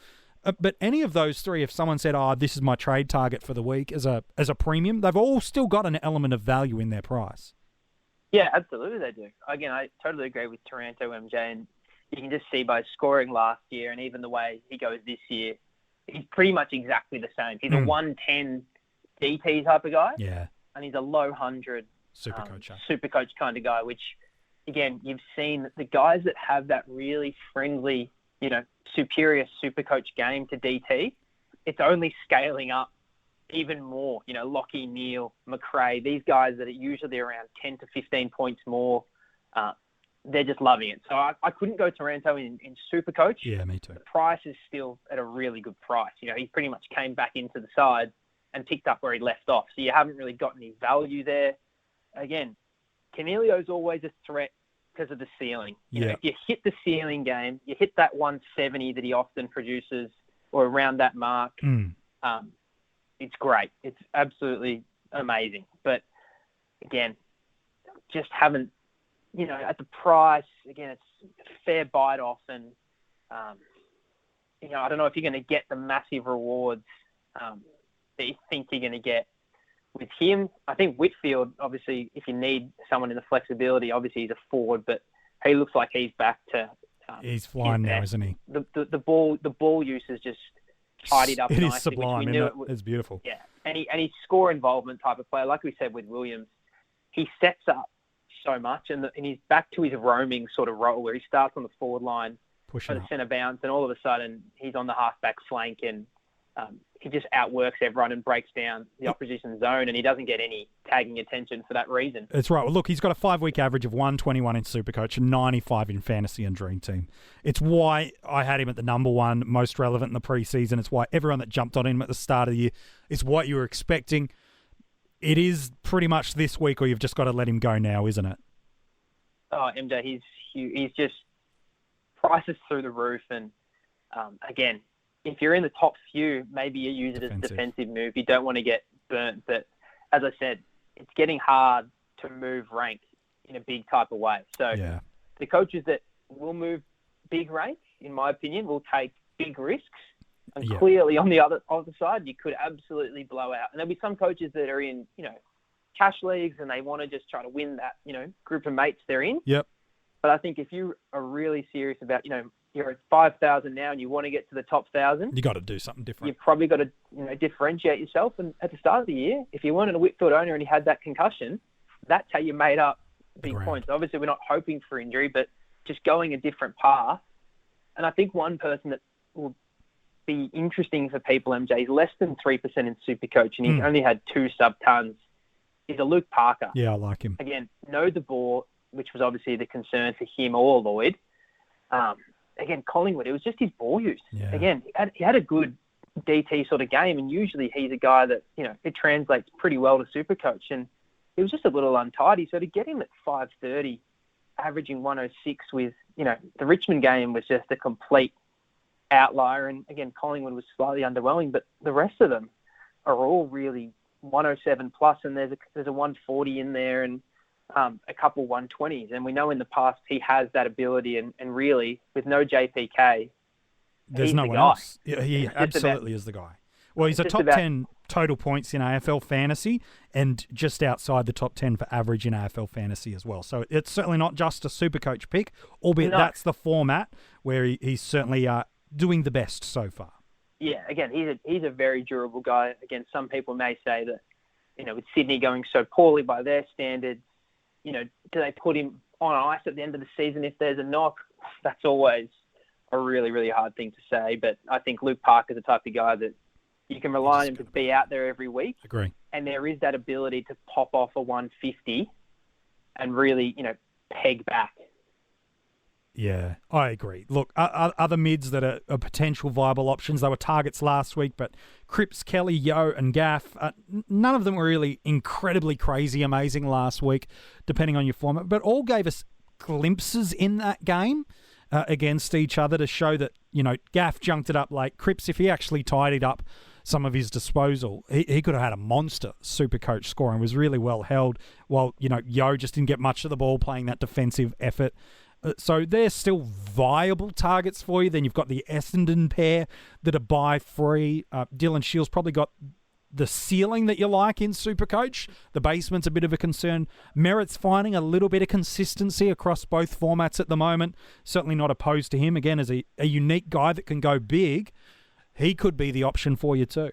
But any of those three, if someone said, this is my trade target for the week as a premium, they've all still got an element of value in their price. Yeah, absolutely they do. Again, I totally agree with Taranto MJ, and you can just see by scoring last year and even the way he goes this year, he's pretty much exactly the same. He's a 110 DT type of guy. Yeah. And he's a low 100 SuperCoach kind of guy, which, again, you've seen the guys that have that really friendly, superior SuperCoach game to DT, it's only scaling up even more. Lockie, Neal, McRae, these guys that are usually around 10 to 15 points more, they're just loving it. So I couldn't go Taranto in SuperCoach. Yeah, me too. The price is still at a really good price. He pretty much came back into the side and picked up where he left off. So you haven't really got any value there. Again, Cornelio's always a threat because of the ceiling. If you hit the ceiling game, you hit that 170 that he often produces or around that mark, it's great. It's absolutely amazing. But again, just haven't, at the price, again, it's a fair bite off. And, I don't know if you're going to get the massive rewards that you think you're going to get with him. I think Whitfield, obviously, if you need someone in the flexibility, obviously he's a forward, but he looks like he's back to... he's flying now, isn't he? The ball use is just tidied up nicely. It is sublime, isn't it? It's beautiful. Yeah, and he's score involvement type of player. Like we said with Williams, he sets up so much, and he's back to his roaming sort of role where he starts on the forward line for the centre bounce, and all of a sudden he's on the halfback flank, and he just outworks everyone and breaks down the opposition zone, and he doesn't get any tagging attention for that reason. That's right. Well, look, he's got a 5-week average of 121 in SuperCoach and 95 in Fantasy and Dream Team. It's why I had him at the number one, most relevant in the preseason. It's why everyone that jumped on him at the start of the year is what you were expecting. It is pretty much this week, or you've just got to let him go now, isn't it? Oh, MJ, he's huge. He's just prices through the roof, and again, if you're in the top few, maybe you use it as a defensive move. You don't want to get burnt. But as I said, it's getting hard to move rank in a big type of way. So the coaches that will move big rank, in my opinion, will take big risks. And clearly on the other side, you could absolutely blow out. And there'll be some coaches that are in, cash leagues and they want to just try to win that, group of mates they're in. Yep. But I think if you are really serious about, you're at 5,000 now and you want to get to the top 1,000. You got to do something different. You've probably got to, differentiate yourself. And at the start of the year, if you weren't a Whitfield owner and you had that concussion, that's how you made up big points. Obviously, we're not hoping for injury, but just going a different path. And I think one person that will be interesting for people, MJ, is less than 3% in SuperCoach, and he's only had 2 sub-tons, is a Luke Parker. Yeah, I like him. Again, know the ball, which was obviously the concern for him or Lloyd. Again, Collingwood, it was just his ball use. Yeah. Again, he had a good DT sort of game, and usually he's a guy that, it translates pretty well to SuperCoach, and it was just a little untidy. So to get him at 530, averaging 106 with, the Richmond game was just a complete outlier. And again, Collingwood was slightly underwhelming, but the rest of them are all really 107 plus, and there's a 140 in there and a couple 120s. And we know in the past he has that ability, and really with no JPK, there's no one else. Yeah, he absolutely is the guy. Well, he's a top 10 total points in AFL Fantasy and just outside the top 10 for average in AFL Fantasy as well. So it's certainly not just a SuperCoach pick, albeit that's the format where he's certainly doing the best so far. Yeah, again, he's a very durable guy. Again, some people may say that, with Sydney going so poorly by their standards, do they put him on ice at the end of the season if there's a knock? That's always a really, really hard thing to say. But I think Luke Parker's the type of guy that You can rely on him to be out there every week. Agree. And there is that ability to pop off a 150 and really, peg back. Yeah, I agree. Look, other mids that are potential viable options, they were targets last week, but Cripps, Kelly, Yo, and Gaff, none of them were really incredibly crazy, amazing last week, depending on your format, but all gave us glimpses in that game against each other to show that, Gaff junked it up late. Cripps, if he actually tidied up some of his disposal, he could have had a monster SuperCoach score and was really well held, while, Yo just didn't get much of the ball playing that defensive effort. So they're still viable targets for you. Then you've got the Essendon pair that are buy free. Dylan Shields probably got the ceiling that you like in SuperCoach. The basement's a bit of a concern. Merritt's finding a little bit of consistency across both formats at the moment. Certainly not opposed to him. Again, as a unique guy that can go big, he could be the option for you too.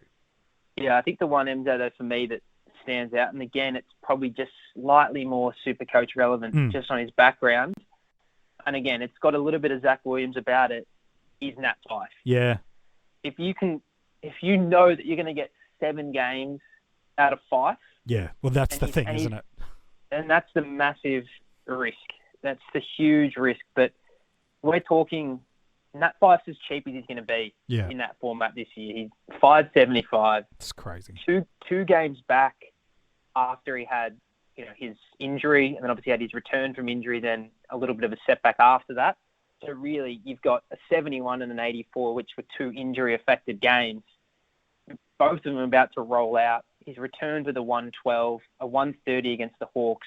Yeah, I think the one MJ, though, for me that stands out, and again, it's probably just slightly more SuperCoach relevant just on his background. And again, it's got a little bit of Zach Williams about it, is Nat Fyfe. Yeah. If you know that you're going to get 7 games out of 5. Yeah, well, that's the thing, isn't it? And that's the massive risk. That's the huge risk. But we're talking, Nat Fyfe's as cheap as he's going to be in that format this year. He's $5.75. It's crazy. Two games back after he had his injury, and then obviously had his return from injury, then a little bit of a setback after that. So really, you've got a 71 and an 84, which were 2 injury-affected games. Both of them about to roll out. He's returned with a 112, a 130 against the Hawks,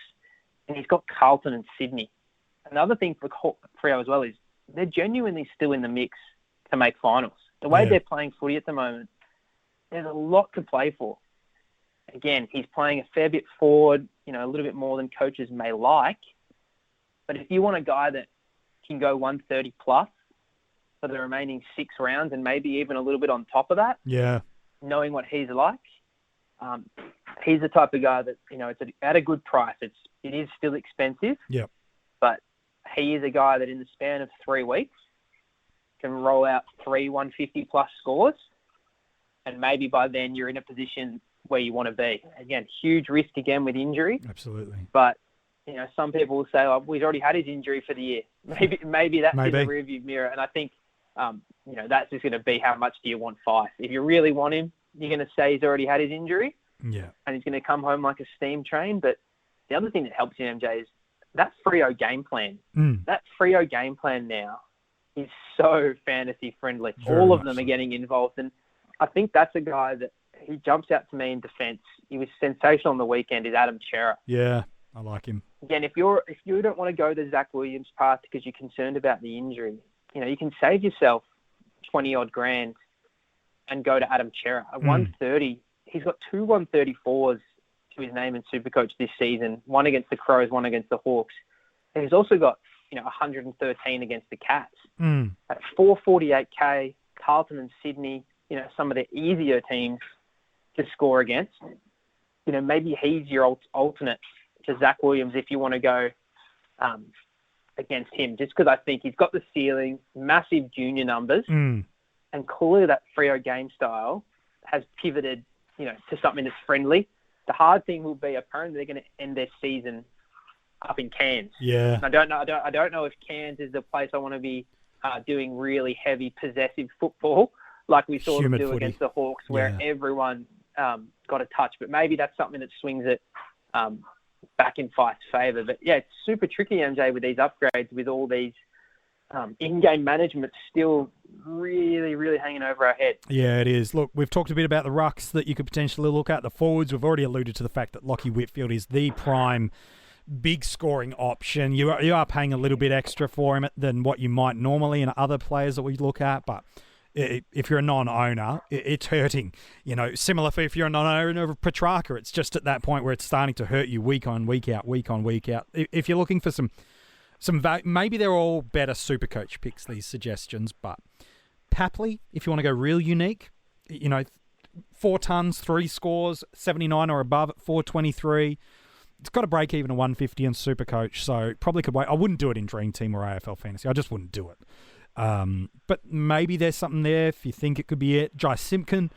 and he's got Carlton and Sydney. Another thing for Freo as well is they're genuinely still in the mix to make finals. The way they're playing footy at the moment, there's a lot to play for. Again, he's playing a fair bit forward, a little bit more than coaches may like. But if you want a guy that can go 130 plus for the remaining 6 rounds and maybe even a little bit on top of that, knowing what he's like, he's the type of guy that, it's at a good price. It is still expensive, but he is a guy that in the span of 3 weeks can roll out 3 150 plus scores, and maybe by then you're in a position where you want to be. Again, huge risk again with injury. Absolutely. But, some people will say, oh, we've already had his injury for the year. Maybe that's in the rearview mirror. And I think, that's just going to be how much do you want Fyfe. If you really want him, you're going to say he's already had his injury. Yeah. And he's going to come home like a steam train. But the other thing that helps you, MJ, is that Freo game plan. That Freo game plan now is so fantasy friendly. All of them are getting involved. And I think that's a guy that he jumps out to me in defence. He was sensational on the weekend, is Adam Chera. Yeah, I like him. Again, if you don't want to go the Zach Williams path because you're concerned about the injury, you can save yourself 20-odd grand and go to Adam Chera. At 130, he's got 2 134s to his name in SuperCoach this season, one against the Crows, one against the Hawks. And he's also got 113 against the Cats. At 448K, Carlton and Sydney, some of the easier teams to score against. Maybe he's your alternate to Zach Williams if you want to go against him, just because I think he's got the ceiling, massive junior numbers, and clearly that Freo game style has pivoted, to something that's friendly. The hard thing will be apparently they're going to end their season up in Cairns. Yeah. I don't know if Cairns is the place I want to be doing really heavy possessive football like we saw them do footy against the Hawks, where everyone got a touch. But maybe that's something that swings it back in Fyfe's favour. But yeah, it's super tricky, MJ, with these upgrades, with all these in-game management still really, really hanging over our head. Yeah, it is. Look, we've talked a bit about the rucks that you could potentially look at. The forwards, we've already alluded to the fact that Lachie Whitfield is the prime big scoring option. You are paying a little bit extra for him than what you might normally in other players that we look at, but if you're a non-owner, it's hurting. Similar for if you're a non-owner of Petrarca, it's just at that point where it's starting to hurt you week on, week out, week on, week out. If you're looking for some maybe they're all better SuperCoach picks, these suggestions, but Papley, if you want to go real unique, 4 tons, 3 scores, 79 or above at 423. It's got a break even of 150 in SuperCoach, so probably could wait. I wouldn't do it in Dream Team or AFL Fantasy. I just wouldn't do it. But maybe there's something there if you think it could be it. Jai Simpkin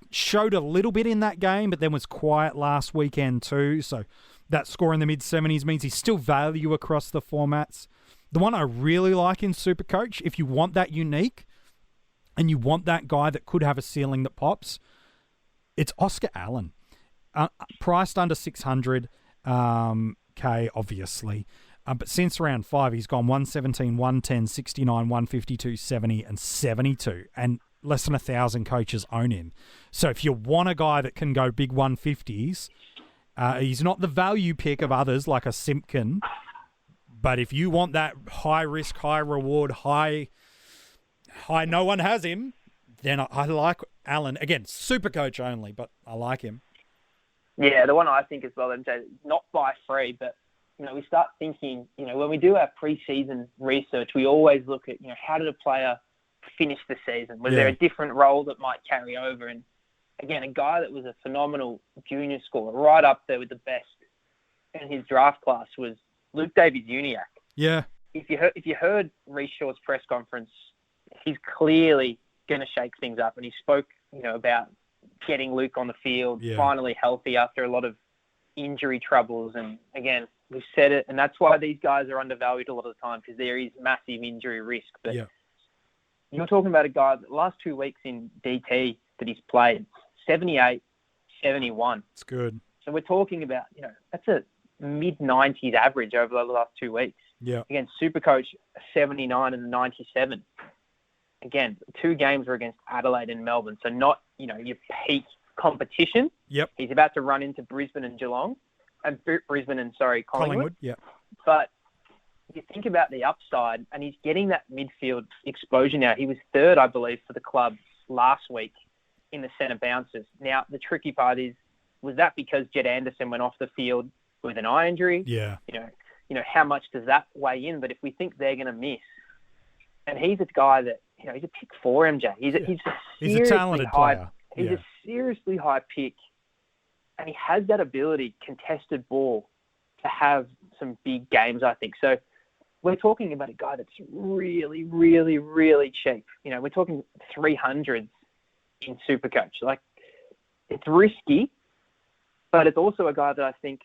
showed a little bit in that game, but then was quiet last weekend too. So that score in the mid-70s means he's still value across the formats. The one I really like in SuperCoach, if you want that unique and you want that guy that could have a ceiling that pops, it's Oscar Allen. Priced under 600K, obviously. But since round 5, he's gone 117, 110, 69, 152, 70, and 72. And less than 1,000 coaches own him. So if you want a guy that can go big 150s, he's not the value pick of others like a Simpkin. But if you want that high risk, high reward, high no one has him, then I like Allen. Again, SuperCoach only, but I like him. Yeah, the one I think as well, MJ, not by free, but we start thinking, when we do our pre-season research, we always look at, how did a player finish the season? Was there a different role that might carry over? And again, a guy that was a phenomenal junior scorer, right up there with the best in his draft class, was Luke Davies-Uniacke. Yeah. If you heard Reece Shaw's press conference, he's clearly going to shake things up, and he spoke, about getting Luke on the field, finally healthy after a lot of injury troubles. And again, we've said it, and that's why these guys are undervalued a lot of the time, because there is massive injury risk. But you're talking about a guy that the last 2 weeks in DT that he's played, 78, 71. It's good. So we're talking about, that's a mid-90s average over the last 2 weeks. Yeah. Again, SuperCoach, 79 and 97. Again, 2 games were against Adelaide and Melbourne, so not, your peak competition. Yep. He's about to run into Brisbane and Collingwood. Yeah. But you think about the upside, and he's getting that midfield exposure now. He was 3rd, I believe, for the club last week in the centre bounces. Now, the tricky part is, was that because Jed Anderson went off the field with an eye injury? Yeah. How much does that weigh in? But if we think they're going to miss, and he's a guy that, he's a pick 4, MJ. He's a talented player. He's a seriously high pick, and he has that ability, contested ball, to have some big games, I think. So we're talking about a guy that's really, really, really cheap. We're talking 300s in SuperCoach. Like, it's risky, but it's also a guy that I think,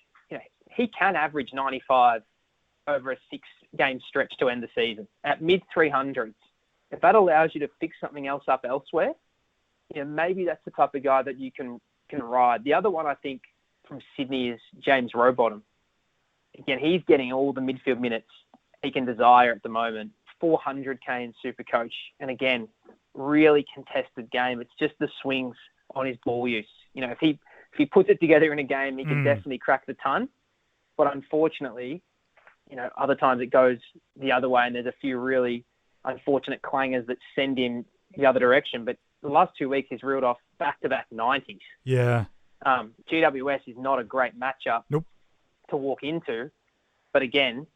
he can average 95 over a 6-game stretch to end the season at mid-300s. If that allows you to fix something else up elsewhere, maybe that's the type of guy that you can ride. The other one, I think, from Sydney is James Rowbottom. Again, he's getting all the midfield minutes he can desire at the moment. 400K in SuperCoach. And again, really contested game. It's just the swings on his ball use. If he puts it together in a game, he can definitely crack the ton. But unfortunately, other times it goes the other way, and there's a few really unfortunate clangers that send him the other direction. But the last 2 weeks, he's reeled off back-to-back 90s. Yeah. GWS is not a great matchup to walk into. But again,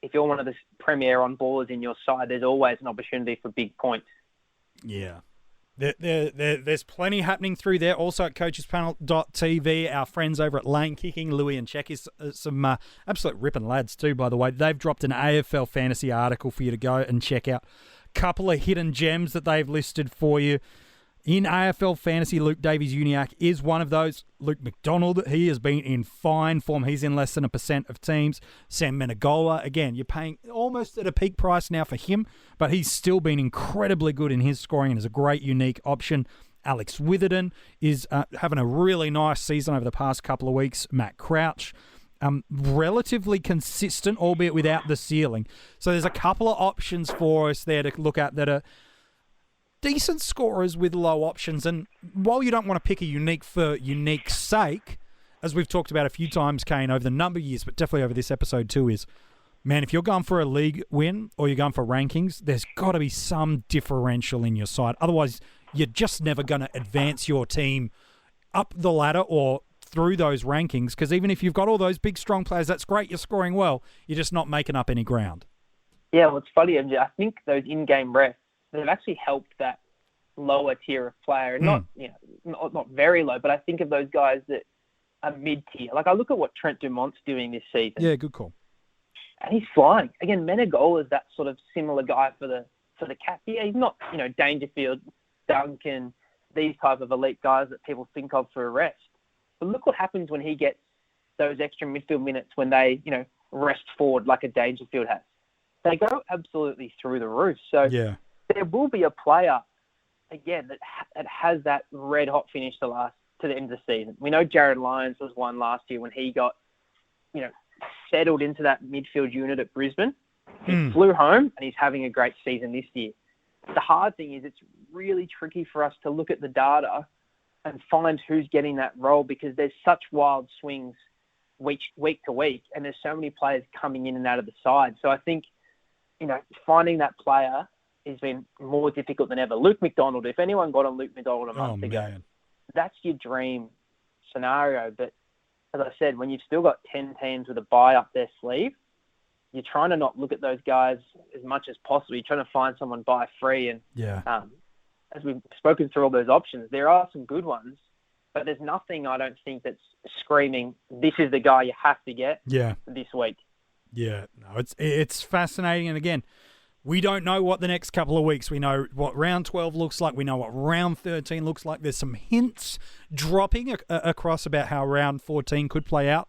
if you're one of the premier on-ballers in your side, there's always an opportunity for big points. Yeah. There's plenty happening through there. Also at coachespanel.tv, our friends over at Lane Kicking, Louis and Check, is some absolute ripping lads too, by the way. They've dropped an AFL fantasy article for you to go and check out. Couple of hidden gems that they've listed for you. In AFL fantasy, Luke Davies-Uniacke is one of those. Luke McDonald, he has been in fine form. He's in less than 1% of teams. Sam Menegola, again, you're paying almost at a peak price now for him, but he's still been incredibly good in his scoring and is a great, unique option. Alex Witherden is having a really nice season over the past couple of weeks. Matt Crouch, relatively consistent, albeit without the ceiling. So there's a couple of options for us there to look at that are decent scorers with low options. And while you don't want to pick a unique for unique's sake, as we've talked about a few times, Kane, over the number of years, but definitely over this episode too, is, man, if you're going for a league win or you're going for rankings, there's got to be some differential in your side. Otherwise, you're just never going to advance your team up the ladder or through those rankings, because even if you've got all those big, strong players, that's great, you're scoring well, you're just not making up any ground. Yeah, well, it's funny, MJ. I think those in-game refs, they've actually helped that lower tier of player. Not very low, but I think of those guys that are mid-tier. Like, I look at what Trent Dumont's doing this season. Yeah, good call. And he's flying. Again, Menegola is that sort of similar guy for the sort of yeah, he's not, Dangerfield, Duncan, these type of elite guys that people think of for a rest. But look what happens when he gets those extra midfield minutes when they, rest forward like a Dangerfield has. They go absolutely through the roof. So there will be a player, again, that has that red-hot finish to the end of the season. We know Jared Lyons was one last year when he got, settled into that midfield unit at Brisbane. He flew home, and he's having a great season this year. The hard thing is it's really tricky for us to look at the data and find who's getting that role because there's such wild swings week to week, and there's so many players coming in and out of the side. So I think, finding that player has been more difficult than ever. Luke McDonald, if anyone got on Luke McDonald a month ago, that's your dream scenario. But as I said, when you've still got 10 teams with a bye up their sleeve, you're trying to not look at those guys as much as possible. You're trying to find someone buy free. And as we've spoken through all those options, there are some good ones, but there's nothing I don't think that's screaming, this is the guy you have to get this week. Yeah, no, it's fascinating. And again, we don't know what the next couple of weeks. We know what round 12 looks like. We know what round 13 looks like. There's some hints dropping across about how round 14 could play out.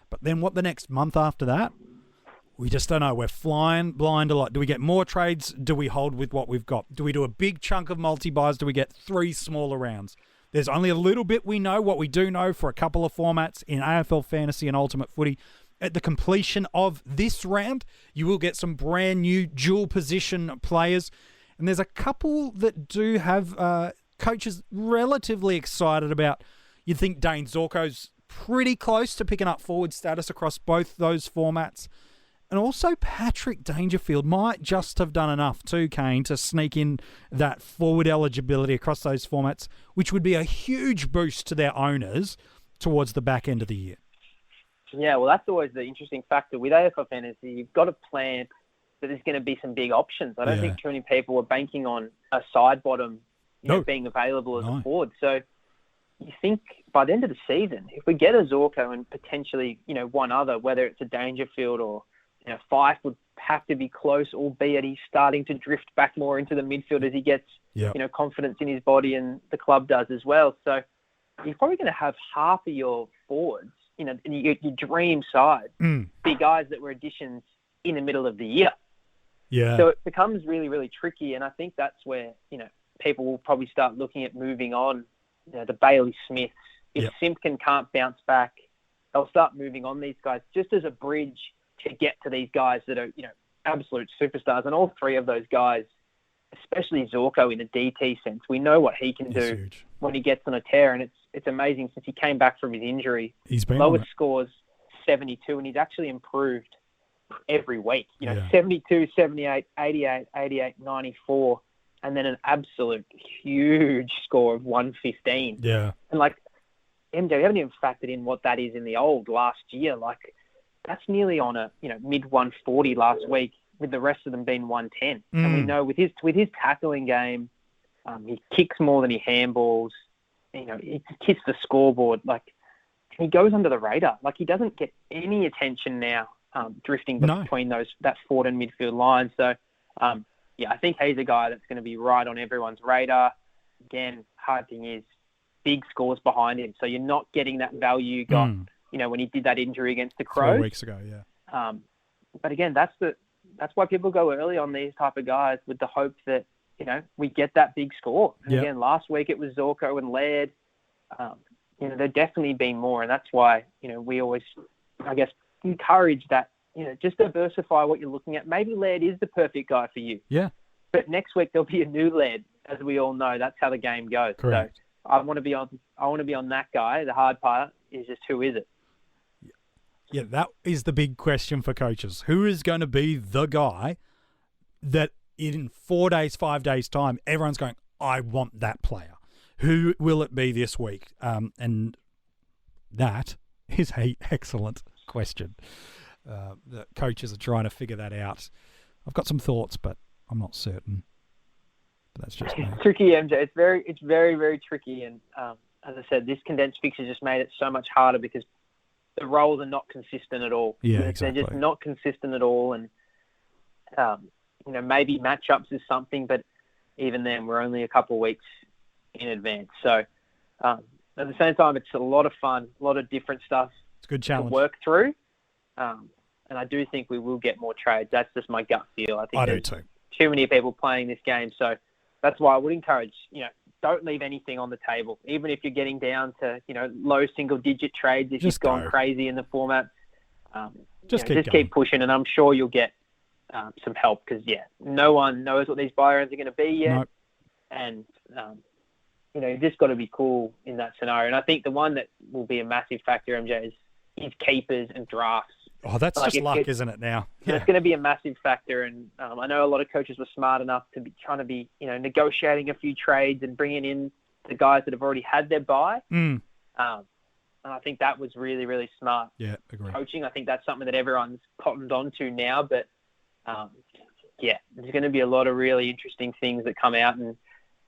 But then what the next month after that? We just don't know. We're flying blind a lot. Do we get more trades? Do we hold with what we've got? Do we do a big chunk of multi-buys? Do we get 3 smaller rounds? There's only a little bit we know. What we do know for a couple of formats in AFL Fantasy and Ultimate Footy, at the completion of this round, you will get some brand new dual position players. And there's a couple that do have coaches relatively excited about. You'd think Dane Zorko's pretty close to picking up forward status across both those formats. And also Patrick Dangerfield might just have done enough too, Kane, to sneak in that forward eligibility across those formats, which would be a huge boost to their owners towards the back end of the year. Yeah, well, that's always the interesting factor. With AFL Fantasy, you've got to plan that there's going to be some big options. I don't think too many people are banking on a side bottom being available as a forward. So you think by the end of the season, if we get a Zorko and potentially, one other, whether it's a Dangerfield or Fife would have to be close, albeit he's starting to drift back more into the midfield as he gets, confidence in his body, and the club does as well. So you're probably going to have half of your forwards, in your dream side, be guys that were additions in the middle of the year. Yeah. So it becomes really, really tricky, and I think that's where, people will probably start looking at moving on. The Bailey Smiths. If Simpkin can't bounce back, they'll start moving on these guys just as a bridge to get to these guys that are, absolute superstars. And all 3 of those guys, especially Zorko in a DT sense, we know what he can do when he gets on a tear. And it's amazing since he came back from his injury. He's been lowest scores 72, and he's actually improved every week. 72, 78, 88, 88, 94, and then an absolute huge score of 115. Yeah. And MJ, we haven't even factored in what that is in the old last year. That's nearly on a mid 140 last week, with the rest of them being 110. And we know with his tackling game, he kicks more than he handballs. He kicks the scoreboard. He goes under the radar. He doesn't get any attention now, drifting between that forward and midfield line. So, I think he's a guy that's going to be right on everyone's radar. Again, hard thing is big scores behind him, so you're not getting that value you got. When he did that injury against the Crows 4 weeks ago, but again, that's why people go early on these type of guys with the hope that we get that big score. And again, last week it was Zorko and Laird. There've definitely been more, and that's why we always, I guess, encourage that. Just diversify what you're looking at. Maybe Laird is the perfect guy for you. Yeah. But next week there'll be a new Laird, as we all know. That's how the game goes. Correct. So I want to be on that guy. The hard part is just who is it. Yeah, that is the big question for coaches. Who is going to be the guy that in 4 days, 5 days' time, everyone's going, I want that player. Who will it be this week? And that is an excellent question. The coaches are trying to figure that out. I've got some thoughts, but I'm not certain. But that's just me. It's tricky, MJ. It's very, very tricky. And as I said, this condensed fixture just made it so much harder because the roles are not consistent at all. Yeah, exactly. They're just not consistent at all. And maybe matchups is something, but even then, we're only a couple of weeks in advance. So at the same time, it's a lot of fun, a lot of different stuff It's a good challenge to work through. And I do think we will get more trades. That's just my gut feel. I think I do too. Too many people playing this game. So that's why I would encourage, don't leave anything on the table. Even if you're getting down to, low single-digit trades, if you've gone crazy in the format, just keep pushing, and I'm sure you'll get some help because, no one knows what these buy rounds are going to be yet. Nope. And, you've just got to be cool in that scenario. And I think the one that will be a massive factor, MJ, is keepers and drafts. Oh, that's just luck, isn't it now? Yeah. It's going to be a massive factor. And I know a lot of coaches were smart enough to be trying to be, negotiating a few trades and bringing in the guys that have already had their buy. Mm. And I think that was really, really smart coaching. I think that's something that everyone's cottoned on to now. But, there's going to be a lot of really interesting things that come out. And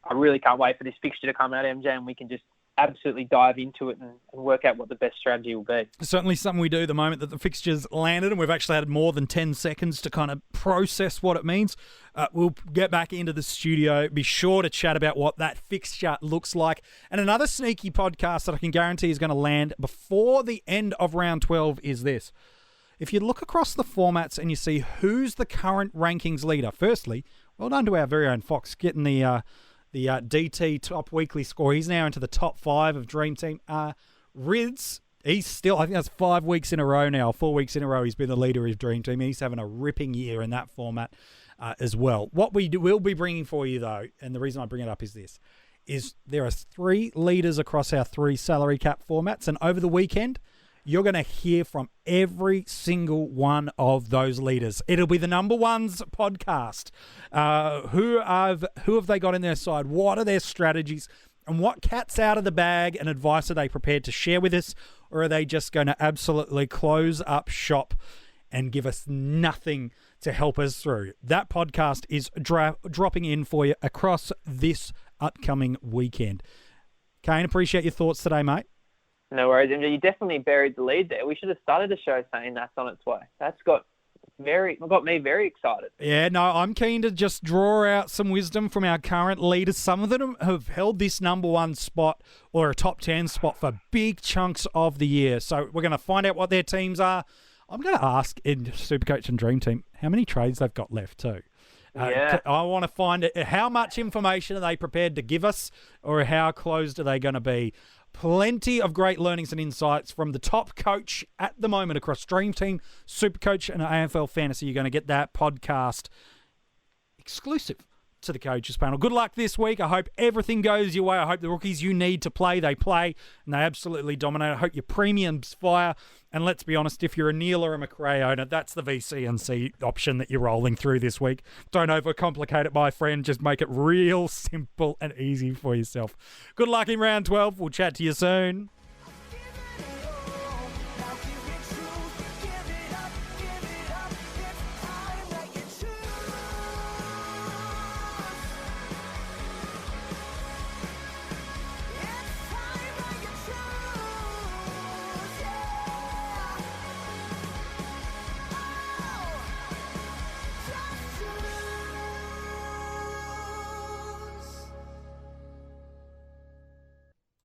I really can't wait for this fixture to come out, MJ, and we can just absolutely dive into it and work out what the best strategy will be. Certainly something we do the moment that the fixtures landed, and we've actually had more than 10 seconds to kind of process what it means. We'll get back into the studio. Be sure to chat about what that fixture looks like. And another sneaky podcast that I can guarantee is going to land before the end of round 12 is this. If you look across the formats and you see who's the current rankings leader, firstly, well done to our very own Fox getting the DT top weekly score. He's now into the top 5 of Dream Team. Rids, he's still, I think that's 5 weeks in a row now, 4 weeks in a row he's been the leader of Dream Team. He's having a ripping year in that format as well. What we will be bringing for you, though, and the reason I bring it up is this, is there are 3 leaders across our 3 salary cap formats, and over the weekend, you're going to hear from every single one of those leaders. It'll be the number ones podcast. Who have they got in their side? What are their strategies? And what cat's out of the bag and advice are they prepared to share with us? Or are they just going to absolutely close up shop and give us nothing to help us through? That podcast is dropping in for you across this upcoming weekend. Kane, appreciate your thoughts today, mate. No worries, MJ. You definitely buried the lead there. We should have started the show saying that's on its way. That's got me very excited. Yeah, no, I'm keen to just draw out some wisdom from our current leaders. Some of them have held this number 1 spot or a top 10 spot for big chunks of the year. So we're going to find out what their teams are. I'm going to ask in SuperCoach and Dream Team how many trades they've got left too. I want to find how much information are they prepared to give us, or how closed are they going to be? Plenty of great learnings and insights from the top coach at the moment across Dream Team, SuperCoach, and AFL Fantasy. You're going to get that podcast exclusive to the coaches panel. Good luck this week. I hope everything goes your way. I hope the rookies you need to play, they play, and they absolutely dominate. I hope your premiums fire. And let's be honest, if you're a Neil or a McRae owner, that's the VC&C option that you're rolling through this week. Don't overcomplicate it, my friend. Just make it real simple and easy for yourself. Good luck in round 12. We'll chat to you soon.